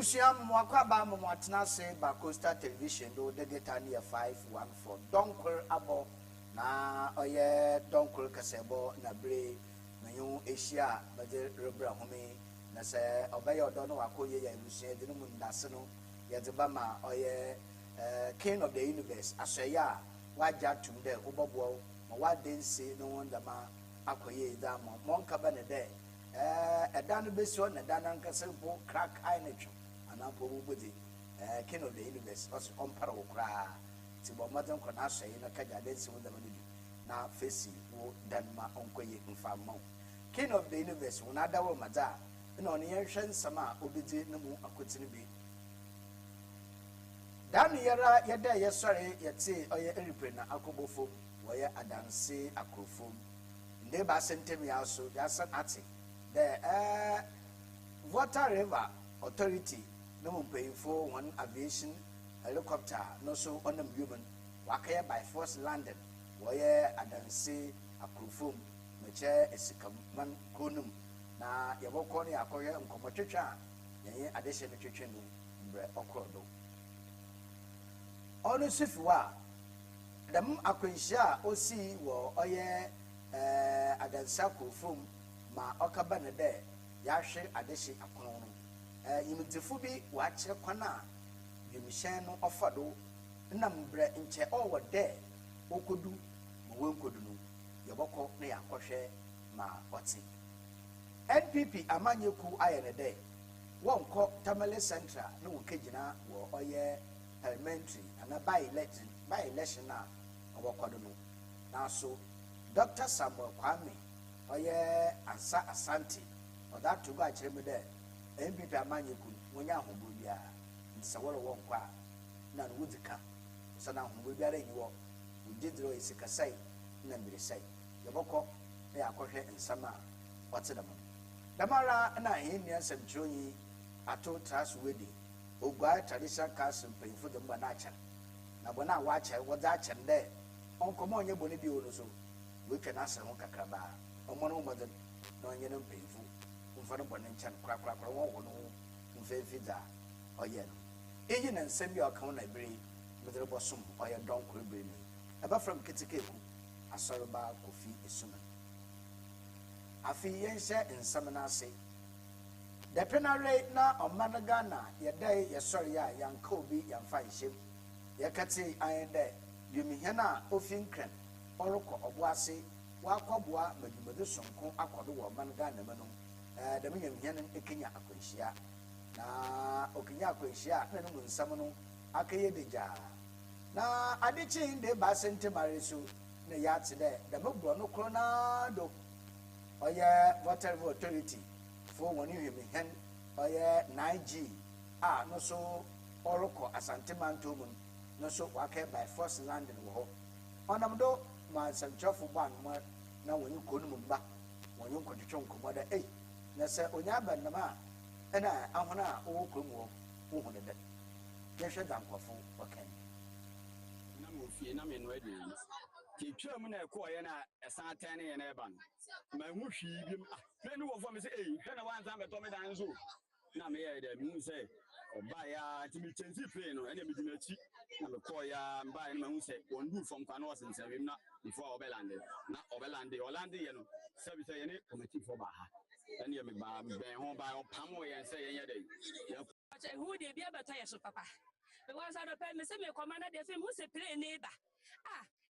Ebusiam Mwakwaba Mwatinase ba Coastal Television do the Getania 514 Donker Abo na oye Donker Kasebo na bre menyu Asia bade rebra home na se obeye odono wakoye ya ebusia de no mundase no ye de ba ma oye King of the Universe asoya waja tumde ubobo ma wadense no wonda ma akoye da mo monka ba ne de edano besi on edano ankase po crack eye na twu anampo budi King of the Universe also ompara okra ti bo madan ko na asoye na kaja dense wonda ma ne na fesi wo danma onkoye mfamma King of the Universe wona dawo maza na on yen hwen sama obedi na mu akotini bi Dan yara yada yesore yete oye eripre na akobofo woye adanse akrofo nde ba sentem ya so ya san ati the Water River Authority no mpayfo one aviation helicopter no so onam human wakaya by force landed woye adanse akrofo meche esikaman konum na yebokọ ne akoye nkomotwetwa yen adehye ne twetwe no mbre okrodo ono sifiwa dam akwenhia osi wo oye adansa krofom ma okaba ne de ya hwe adehye akono no yimtifu bi wa kire kwana yimhyen no ofado nambre nche owo de okodu mo wenkodu no yebokọ na yakohwe ma oti NPP amanyeku ayene de wonko Tamale Central no wokagina wo oye elementary and a by election na obokodo no na so Dr. Samuel Kwame oye Ansa Asante oda to go akire me de MPP amanyeku wonya ahombo bia nsaworo wonko a na no wudika so na ahombo bia re yiwo wudidro esikasai na mbirisai yoboko na yakohwe nsama otedam damara na henia semtroyi ato tras wedi ogwa traditional castle payfo de mba na acha na bona wacha woza acha nde onkomo onye boni bi ono so wetwa na ase ho kakraba omono moden na onye no payfo mfa no bone ncha krakra wo no mfefiza oye no eyi na nsem ya aka na bere medere bosom oye don ko bere ni aba from kitikeku asoroba kofi esuma afi yense nsam na ase the penalty na Omanagana yedai yesori ya yanka obi yamfa yeshem yakati ayende yumihena ofinkren oroko oboase wakoboa madumadu sonko akodo wo Omanagana manu da menyamihena ekenya akonhia na okenya akonhia na no nsam no akaye deja na adichi inde ba sente maresu na yati de da mabro no krona do oye Water Authority for one you me hen oye 9G no so oroko asante mantomun no so wake by force landing wo onamdo ma sanchofo ban mo na woni konu mba woni nkotwetwe nkomoda na se onya banama na ahona wo komu wo hu de yehwe dankofo okay na mo fie na me no ade ki twam na ekoye na esan tane ye na eba no ma hu hwi bim plane wo fo me say hwe na wan san beto me dan so na me ye de mi say oba ya ti mi chenzi plane no ene mi di nachi na me ko ya mba ya na hu say won du fom kwa na wasen sawim na before obelande na obelande olande ye no sabi say ye ne committee for ba ha ene ye me ba ben ho ba opam wo ye say ye dey who dey be better yes papa because I don't pay me say me commander the film who say play neighbor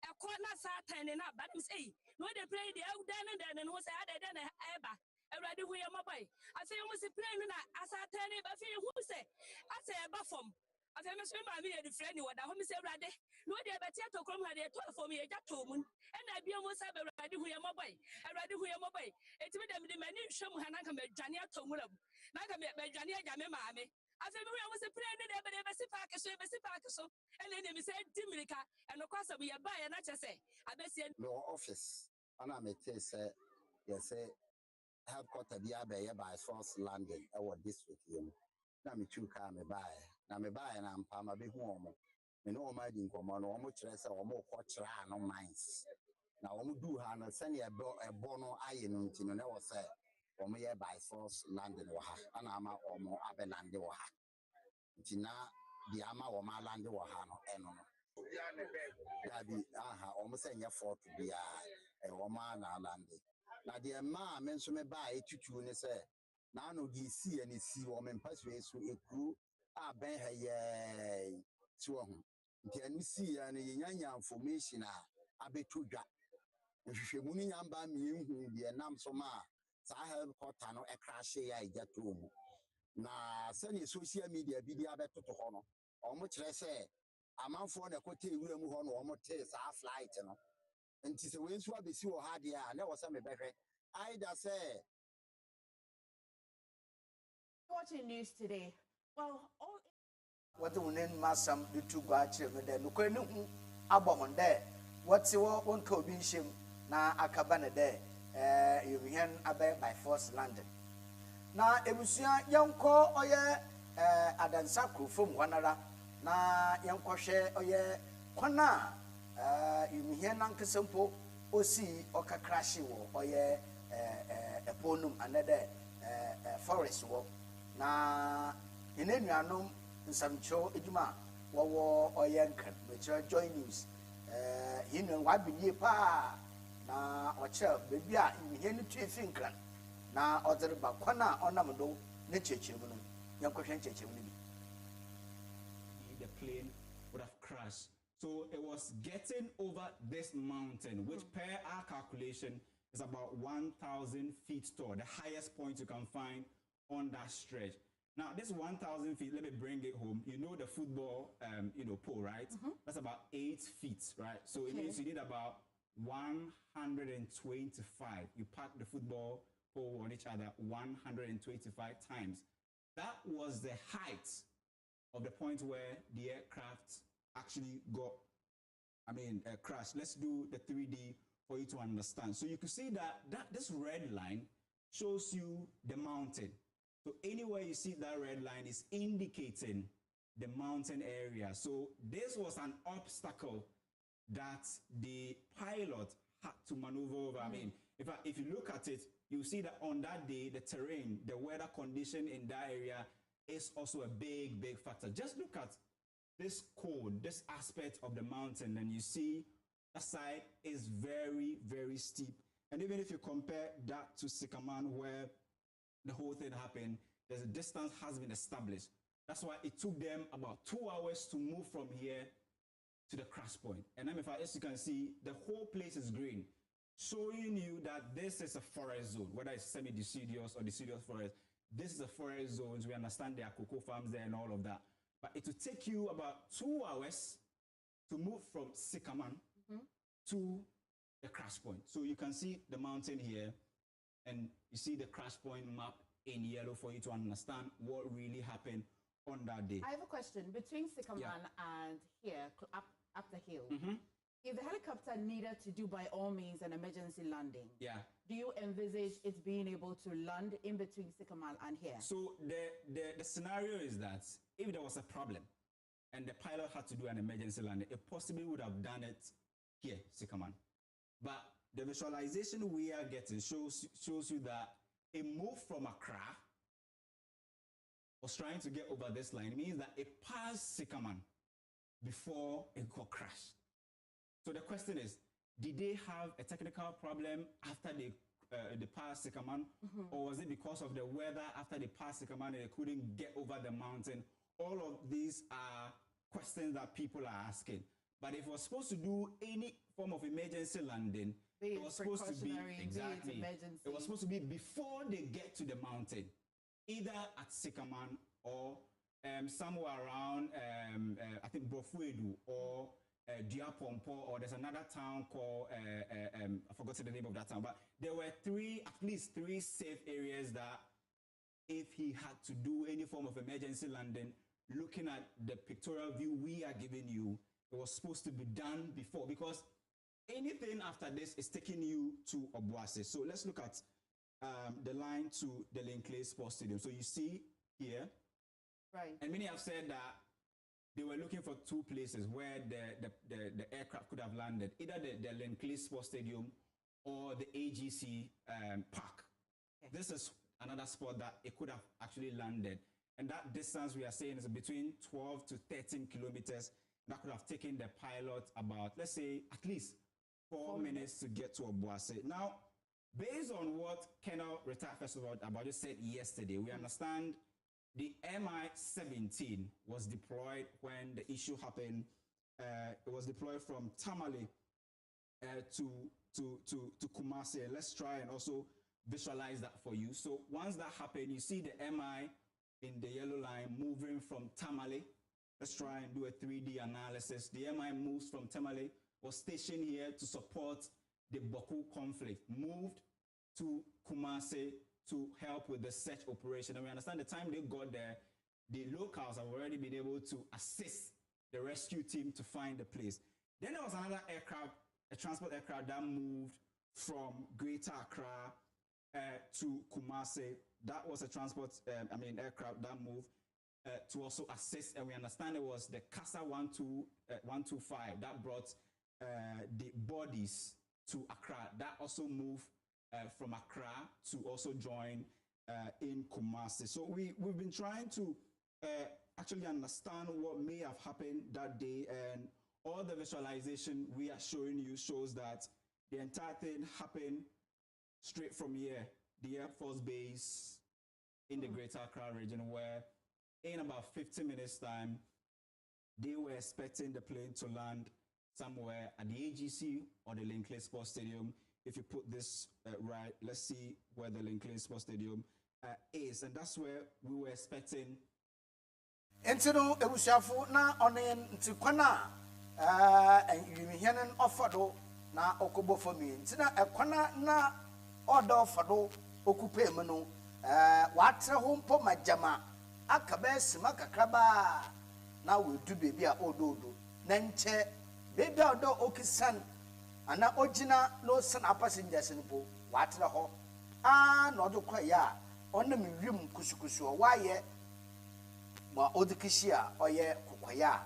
a corner satan na but me say no dey play the out then no say ada then eba already who your mobile I say you must play na asatan neighbor feel who say I say eba from I say me say ma me the friend what that me say already no dey better to come here to for me e ja to mun and I be almost say already who your mobile it me dem the many show mu hananka me dwane atomura na ka me dwane aja me maame I said, we was a plane in the park so, and then we said, Dimrika, and of course, we are by and I just say, I bet you no office. And I may say, yes, headquarter be by force landing our district. Now me two car me buy. Now me buy and I'm Pama big home. Me no my ding come on, almost less or more culture no minds. Now, we do have a send a bono iron until you never say, or me by force landing or and I'm or more abeland or nti na di ama wo ma lande wo ha no eno no dabi aha o mo se nye fort bia wo ma na lande na de ma me nso me ba etutu ne se na no di si ene si wo me mpaswe so ekuru a ben ha ye ti wo ho nti anu si ya ne yenya information a abetodwa nhwehwemu ni nyamba me hu de nam so ma sa helicopter no e crash ya ijato mu na sani social media bi dia betoto ho no omo kire se amanfo na kote ewura mu ho no omo te sa flight no nti se we nso abesi wo ha de a na wo se me behwe aida say watching news today. Well, all what the women masam the two guache me de no kwenu hu abom de what se wo wonto bi nhyem na akaba ne de yehien abai by force landed na ebusua yenko oye adansa krofom wanara na yenko hwe oye kwana yehien nankesempo osi okakrashi wo oye eponum anede forest wo na enenuanom nsamcho eduma wo oyenkan mecho joy news hinu wabidie pa na oche bebi a yehien no tuefinkran na other bakwana onamdo ne chechemu no yankohwen chechemu ni the plane would have crashed. So it was getting over this mountain, which per our calculation is about 1,000 feet tall, the highest point you can find on that stretch. Now, this 1,000 feet, let me bring it home. You know the football, pole, right? That's about 8 feet, right? So it means you need about 125. You pack the football pole on each other 125 times. That was the height of the point where the aircraft actually got, crashed. Let's do the 3D for you to understand. So you can see that this red line shows you the mountain. So anywhere you see that red line is indicating the mountain area. So this was an obstacle that the pilot had to maneuver over. If you look at it, you see that on that day, the terrain, the weather condition in that area is also a big, big factor. Just look at this cone, this aspect of the mountain, and you see that side is very, very steep. And even if you compare that to Sycaman, where the whole thing happened, there's a distance has been established. That's why it took them about 2 hours to move from here to the crash point. And then as you can see, the whole place is green, showing you that this is a forest zone, whether it's semi-deciduous or deciduous forest. This is a forest zone. We understand there are cocoa farms there and all of that. But it will take you about 2 hours to move from Sycaman to the crash point. So you can see the mountain here, and you see the crash point map in yellow for you to understand what really happened on that day. I have a question. Between Sycaman and here, up the hill, if the helicopter needed to do by all means an emergency landing, do you envisage it being able to land in between Sycaman and here? So the scenario is that if there was a problem and the pilot had to do an emergency landing, it possibly would have done it here, Sycaman. But the visualization we are getting shows you that a move from Accra was trying to get over this line. It means that it passed Sycaman before it got crashed. So the question is, did they have a technical problem after they passed Sycaman, or was it because of the weather after they passed Sycaman and they couldn't get over the mountain? All of these are questions that people are asking. But if it was supposed to do any form of emergency landing, it was supposed to be it was supposed to be before they get to the mountain, either at Sycaman or somewhere around I think Brofuedu or Diapompo, or there's another town called I forgot the name of that town, but there were at least three safe areas that if he had to do any form of emergency landing, looking at the pictorial view we are giving you, it was supposed to be done before, because anything after this is taking you to Obuasi. So let's look at the line to the Linkley Sports Stadium. So you see here, right? And many have said that they were looking for two places where the aircraft could have landed, either the Linkley Sports Stadium or the AGC Park. Okay. This is another spot that it could have actually landed. And that distance we are saying is between 12 to 13 kilometers. That could have taken the pilot about, let's say, at least 4 minutes to get to Obuasi. Now, based on what Colonel Retired First Abadjo said yesterday, we understand the Mi-17 was deployed when the issue happened. It was deployed from Tamale to Kumasi. Let's try and also visualize that for you. So once that happened, you see the Mi in the yellow line moving from Tamale. Let's try and do a 3D analysis. The Mi moves from Tamale, was stationed here to support the Boku conflict, moved to Kumasi to help with the search operation. And we understand the time they got there, the locals have already been able to assist the rescue team to find the place. Then there was another aircraft, a transport aircraft that moved from Greater Accra to Kumasi. That was a transport, aircraft that moved to also assist. And we understand it was the CASA 125 that brought the bodies to Accra. That also moved from Accra to also join in Kumasi. So we've been trying to actually understand what may have happened that day, and all the visualization we are showing you shows that the entire thing happened straight from here, the Air Force Base in the Greater Accra region, where in about 50 minutes time, they were expecting the plane to land somewhere at the AGC or the Linkley Sports Stadium. If you put this right, let's see where the Linkley Sports Stadium is. And that's where we were expecting. Entino Ebushafu na onen ntikwana yimihianen ofado na okobo fomi ntina ekwana na odo ofado okupe mu no watre ho mpo majama akabe sima kakraba na wedu bebi a ododo na nche bebi a odo okisan ana ogina no san passengers ni po watre ho na odo kwaya onam wiem kusukusu waye ma odikishia oye kokoya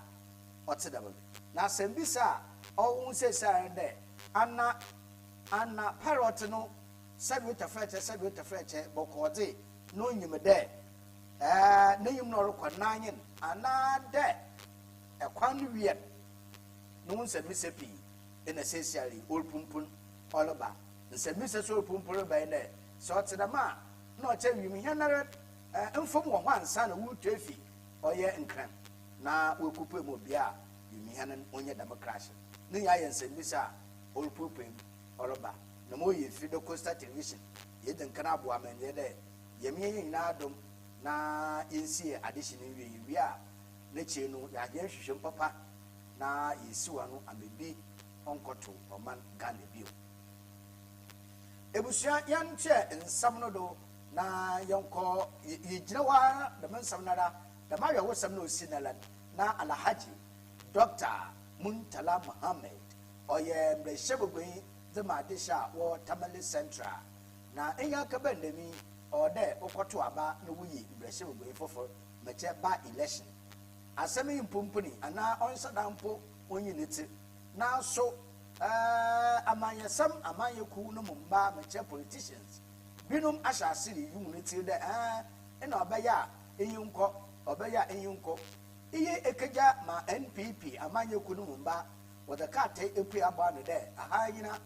otedaba na sembisa o unsesa de ana parrot no sabi utafreche bokode no nyimede na yim no rekwa nanyin ana de ekwan wie no nsembisa pi ina sesiali olpumpun oloba nsembisa so olpumpun ba ene so otedama na oche wimi hanare mfom wo ansa na wutefi oye nkran na wekupe mo bia yimi hanan onye democracy ni ya nsembisa olpupem oloba na mo ye fi de Coastal Television ye den kana abo amanye de yemi nyina adom na yensi addition wi a na chenu ya je hwehwem papa na yesiwa no amebi onkoto oman Ghana bio ebusia yanche nsam no do na yonko yigina wa de mansam nada da maria wasam no sinalan na Alhaji Dr. Muntala Muhammad oye mreshebugui the madisha wo Tamale Central na enya ka bandami ode okoto aba no wuyi mreshebugui fofo meche ba election asemi mpumpuni ana onsadampo onyiniti na so amanyesam amanyeku no mumba meche politicians binum ashasiri unity de ena obaya enyunko obaya enyunko iye ekeja ma NPP amanyeku no mumba wada kate epu aba no de ahanyina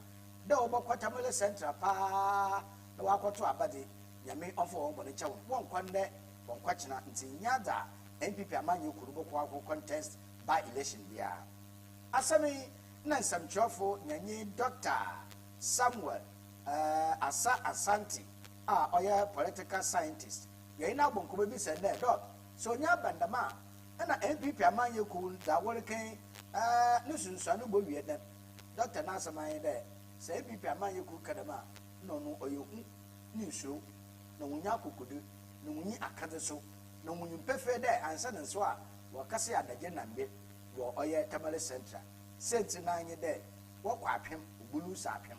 de obokwata Mele Central pa na wakoto abade nyame ofo won bone chewo won kwande won kwachina nti nyada NPP amanyeku no bokwa contest by election bia asami na nsamchofo nyanye Dr. Samuel Asante oya political scientist yena bonko bi se na dot so nya bandama na NPP amanyeku da worken ne sunsuanu bo wie dem Dr. Nasaman de se NPP amanyeku kadama no oyo ni so na wunya kokodu na wunyi akade so na wunyi pefe de ansa ne so a wakase adaje nambe wo oya Tamale Central senti na anye de wo kwa apem obulu sa apem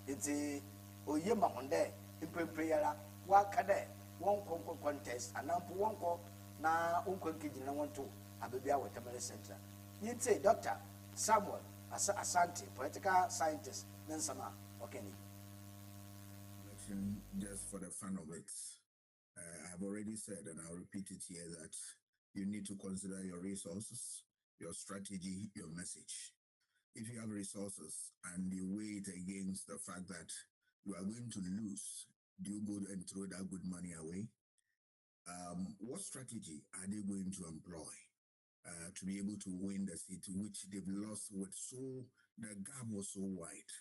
enti oye mahonde impempre yara waka de won konko contest anampo wonko na wonko nkijina na wonto abebia wa Tamale Central yinte Dr. Samuel Asante political scientist nansama okay just for the fun of it I've already said, and I'll repeat it here, that you need to consider your resources, your strategy, your message. If you have resources and you weigh it against the fact that you are going to lose, do you go and throw that good money away? What strategy are they going to employ to be able to win the seat, which they've lost with the gap was so wide?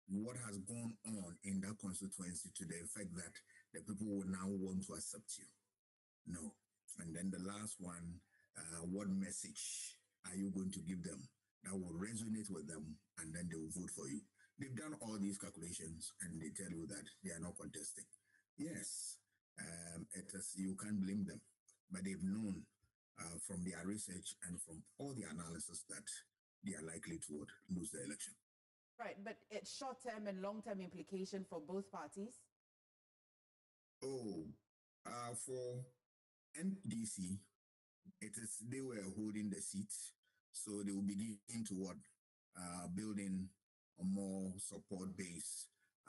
What has gone on in that constituency to the effect that the people will now want to accept you? No. And then the last one, what message are you going to give them that will resonate with them, and then they will vote for you? They've done all these calculations and they tell you that they are not contesting. Yes, it is, you can't blame them, but they've known from their research and from all the analysis that they are likely to lose the election. Right, but it's short-term and long-term implication for both parties? Oh, for NDC, they were holding the seat, so they will begin to building a more support base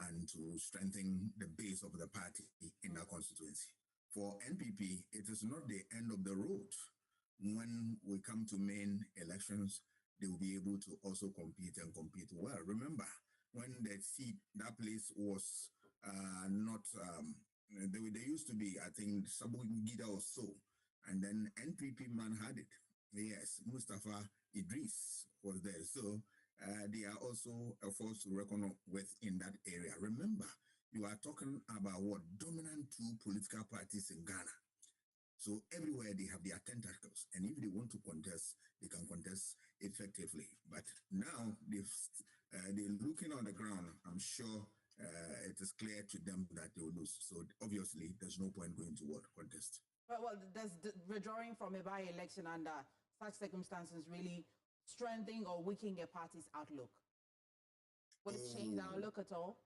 and to strengthen the base of the party in that constituency. For NPP, it is not the end of the road. When we come to main elections, they will be able to also compete and compete well. Remember, when that place was not, they used to be, I think, Sabu Gida or so, and then NPP man had it. Yes, Mustafa Idris was there. So they are also a force to reckon with in that area. Remember, you are talking about dominant two political parties in Ghana. So everywhere they have their tentacles, and if they want to contest, they can contest effectively. But now they're looking on the ground. I'm sure it is clear to them that they will lose. So obviously, there's no point going to contest. Well, does withdrawing from a by-election under such circumstances really strengthen or weaken a party's outlook? Will it change the outlook at all?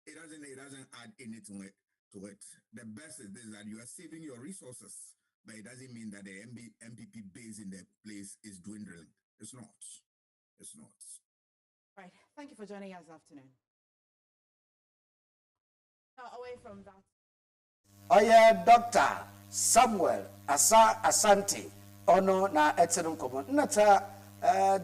It doesn't add anything to it. The best is this, that you are saving your resources, but it doesn't mean that the MPP base in the place is dwindling. It's not. It's not. Right. Thank you for joining us this afternoon. Now, away from that. Oh yeah, Dr. Samuel Asante. Ono na etenum komo. Nata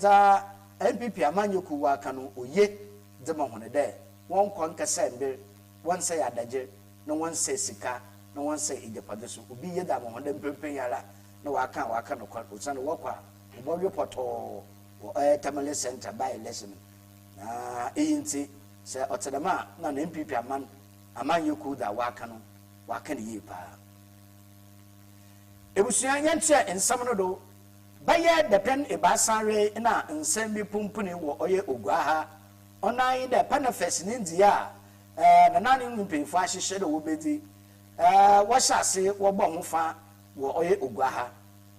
da MPP amanyoku waka no oye de mo hone de. Won kon kasa mbe, won say adaje, no won say sika, no won say ijapade so. Obi ye da mo hone mpempen yara na waka no kwa. Osane wakwa. Obo reporto Tamale Center by election. Eyinti se otedema na MPP amanyoku da waka no waka ne yi pa. Ebusuan yanche ensam no do baye depend ebasanre na nsam bi pumpuni wo oye Oguaha onan de panafest ni ndia na nani mpemfo ahihye de wo bedi wo hyase wo bɔ ho fa wo oye Oguaha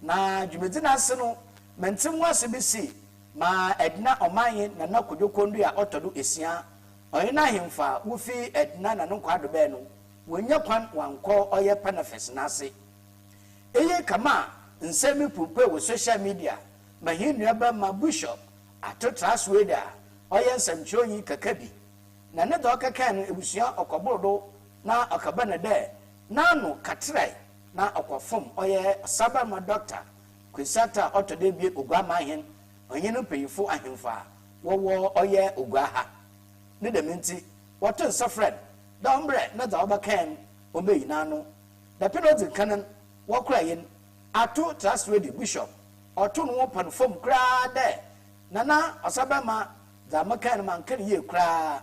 na dwumedi na ase no mentim wase bi si ma edna oman na na kodwokondu a otodo esia oye na hemfa wo fi edna na no kwado be no wonya kwan wankɔ oye panafest na ase eye kama nsemi pupe wo social media mahinu ba ma bishop atotra sweda oye nsamchonyi kakabi na ne do kaka no ebusuan okoborodo na akabana de na no katrai na okofom oye saba ma doctor kwisata otode bie Oguama hen onye no peyifo ahemfa wo oye Oguaha ne de menti wato nsafred dombre na da obakan omeyina no da penalty kanan wakura yen ato trustworthy bishop oto no pan form kra de nana osabama za makan man kan ye kra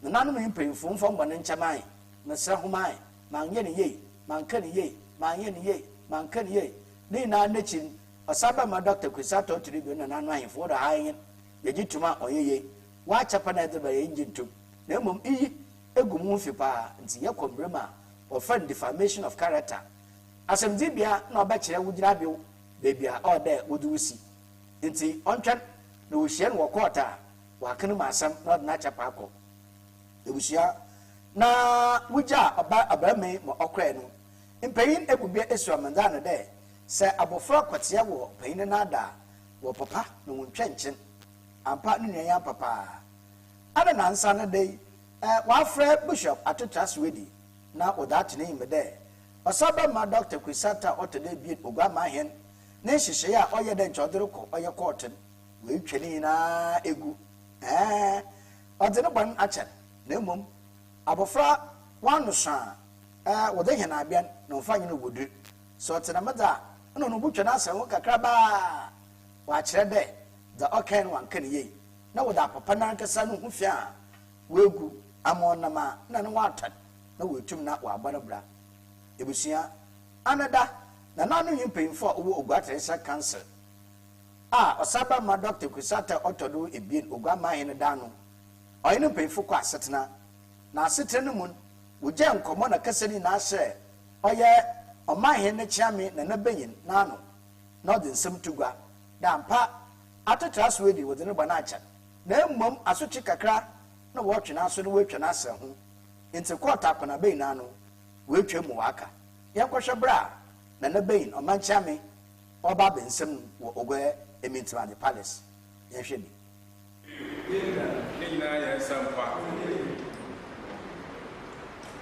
nana no mpemfo mfo mbone nchaman na srahuman man ye ne ye man kan ye man ye ne ye man kan ye ni na nachin osabama Dr. Kwisato Tribune nana no ahemfo da hayen ye gituma oyeye wa chapa na de ba ye ngintum na mom iyi egum fi pa nti ye kombrema offend defamation of character asemdi bia na obekire wudira biu bebia ode wudusi nti ontwan na wohie no wokota wakene masam na na chapa akọ ebusia na wuja abame mo okra no mpanyin ebubia esu amanda de se abofra kwatia wo panyin na ada wo papa na wontwenchen ampa no nyan papa ada na nsa na de wafre bishop atotra swedi na odatene imede Osaba ma Dr. Kwisata otode bi ogwama hen ne hihye a oye de nchodere ko oye court we twani na egu ode ne ban achen na mum abofra wanu sha wode hena abian na mfanyi no wodu so tena mada no no butwa na asan kakra ba wa kire de the okan wan kan ye na woda papa na nkasa no hufia wegu amona ma na no watan na wetum na wa barabra ebusia anada na nanu yimpemfo owo ogwatresa cancer osaba ma Dr. Kwisata otodo ebien ogwama hen dano oyene mpemfo kwa asetena na asetena mun wogye nkomo na kasani na ahye oye omahen ne chiame na nabanyin nano na ode nsem tugwa da mpa atotra wedi wode ne bana acha na mmom asochi kakra na wotwe na aso ne wetwe na asa ho nti kwota kona bayin nano wetwe mu waka yankwohwe bra na nabayin omanchiame oba bensem wo ogwe emintima the palace yehwe bi Nina ya sampa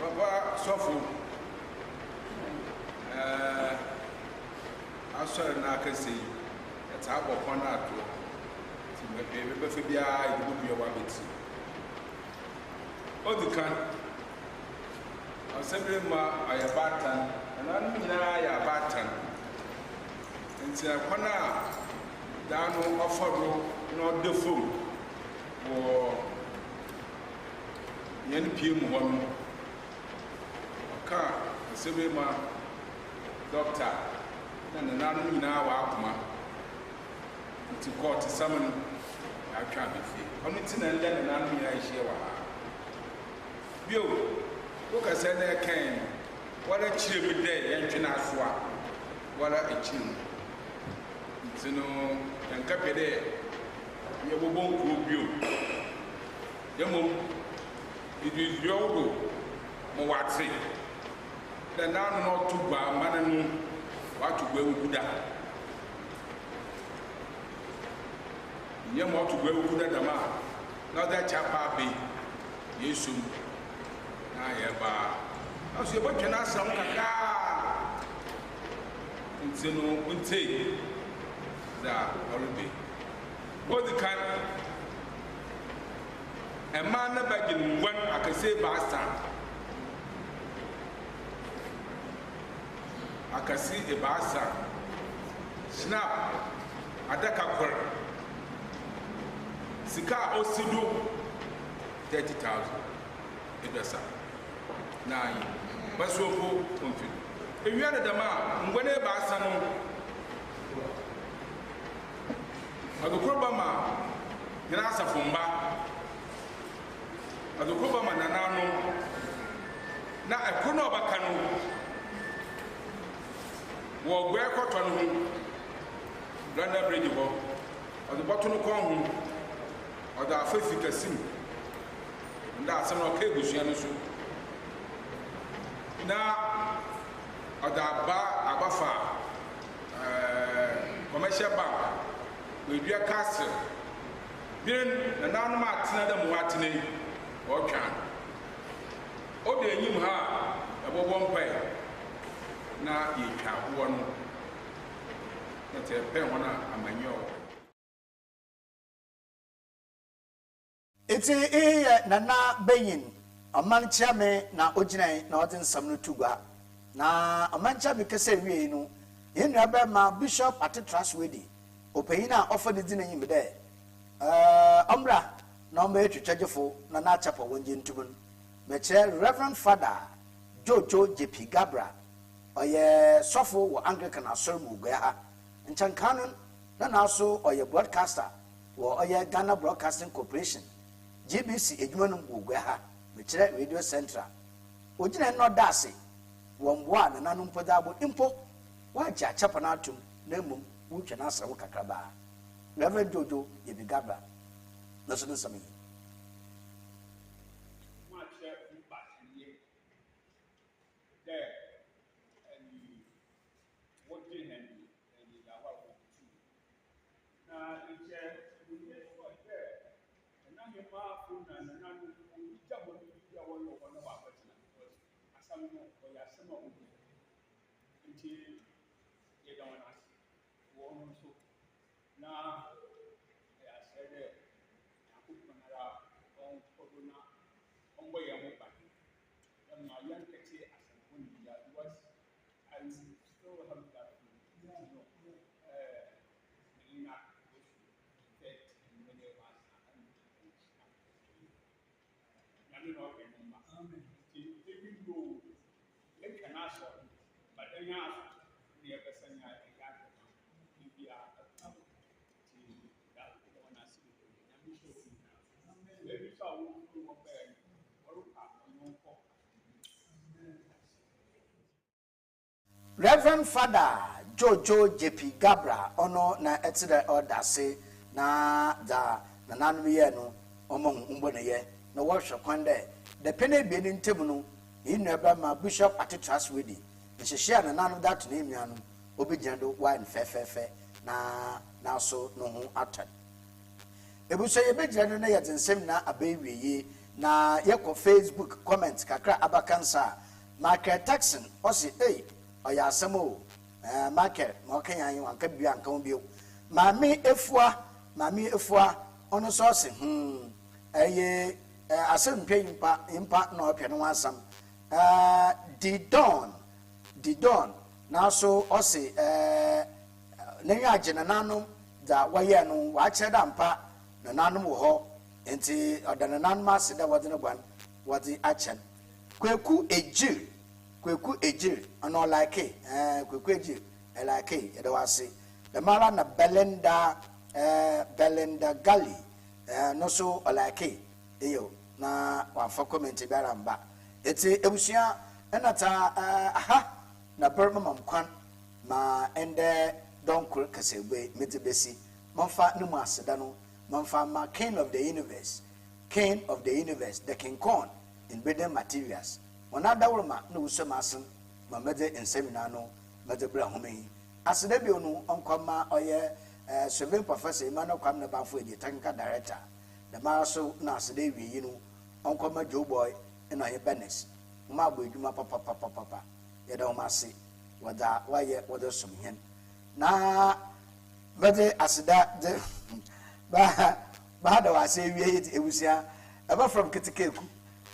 Baba sofu asọrọ n'aka si ẹta abọ kwan ato ti bebe fe bia ibu bia wa beti odikan asẹbere ma ayabatan ana no nyinaa ayabatan nti kwan a dano ọfọdụ na ọdọ fom wọ yẹn pie mu hɔ no ɔka asɛbere ma dɔkta na nananom nyinaa wɔ akoma nti kɔɔte sam no atwa abɛfie ɔno nti na ndɛ nananom nyinaa ahyia wɔ ha bio wokasɛ na ɛkɛn no wɔre kyerɛ mu dɛ yɛntwe no aso a wɔre akyiri mu nti no yɛnka pɛ dɛ yɛbobɔ nkuro bio yɛmmom iduidua wodo mo wate dɛ naano na ɔto gba mana no wato gba wugu da nyɛ ma ɔto gba wugu da dama na ɔde akyɛ pa abe yɛsum na yɛba nso yɛbɛtwe no asɛm kakraa nti no ntei da ɔrebe ɔdi kan ɛmaa na bɛgye no ngwan akɛse baasa akɛse ebaasa snap adaka kor sika a ɔsi do 30,000 edwasa na yi bɛsofo mfin ewia de dɛm a ngwan ebaasa no adokoro ba ma nyina asafo mba adokoro ba ma nanano na ɛkoro na ɔbaka no wɔ gbɛ kɔtɔ no ho London Bridge hɔ ɔde bɔto no kɔn ho ɔde afa fikasim nda asɛm na ɔka ebusua no so na ɔde abafa commercial bank wedua castle bien nananom atena da mu atena yi ɔtwa ɔde enyim ha ɛbɔbɔ mpae na yɛtwa aboɔ no na te pɛ wɔn a amanyɔ iti iye nana bayin ɔmankyame na ogyina na ɔde nsɛm no tugwa na ɔmankyame kɛsɛ wie no yɛn nua bɛma Bishop Atetra Swedi opanyin a ɔfa ne dina yim dɛ ɔmra na ɔma etwitwagyefo na na chapa wɔngye ntumun mɛkyerɛ Reverend Father Jojo JP Gabra ɔyɛ sɔfo wɔ Anglican asɔre mu ogua ha nkyɛnkan no na aso ɔyɛ broadcaster wɔ ɔyɛ Ghana Broadcasting Corporation GBC edwuma no mu ogua ha mɛkyerɛ Radio Central ogyina no da ase wɔn boa na nanom podabo impo wagye akyapa na atum na mmom wotwa na asɛm kakraba Reverend Jojo JP Gabra na so no sami nti ye da wana wo no so na ya sede akupana on koduna on boye mo ba na yan kete asan ya because I still have that in that many of us even though they can ask, but then ask the person I got maybe maybe so Reverend Father Jojo JP Gabra ono na etire odase na da na nanu ye no omo mbone ye na wo hwe kwande de pene bi ni ntem no inu eba ma Bishop Atitras wedi nhyehyɛ na nanu that na emia no obegyando wine fefefe na so no ho atan ebuso ye begyando na ye tensem na abewiye na ye ko Facebook comment kakra abakansa Michael Jackson osi oya asemo market ma okan yan wanka bia anka ho bio maami efua ono so se eye asem pempa impa na opɛ no asam Didon na so osi na nya agena nanom da waye no wa kyerɛ da mpa na nanom wo ho enti odana nanom ase da wode no ban wode akyɛn Kweku Ejir ano like Kweku Ejir like it was the mara na Belinda Gali no so like eyo na wa for comment biaramba eti ebusia enata aha na berma mamkwan ma ende don kul kasegbe metebesi manfa numu aseda no manfa ma king of the universe the King Kong in building materials wana dawroma no usemasen ma mede ensemina no mede bra homehi asede bi onu onkoma oye Sylvain Professor Emmanuel Kwam na banfo edi technical director the maso na asede wi yi no onkoma Joe Boy na ye Benes ma agbo edwuma papa ye da o se wada waye wada sumhen na mede aseda de ba da wase wi yi ebusia aba from Kitikeku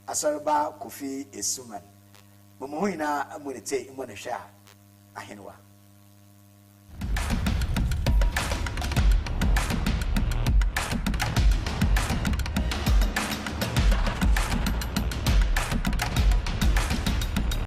Asarba Kofi Esuman. Mumuhina Munite Munisha Ahinwa.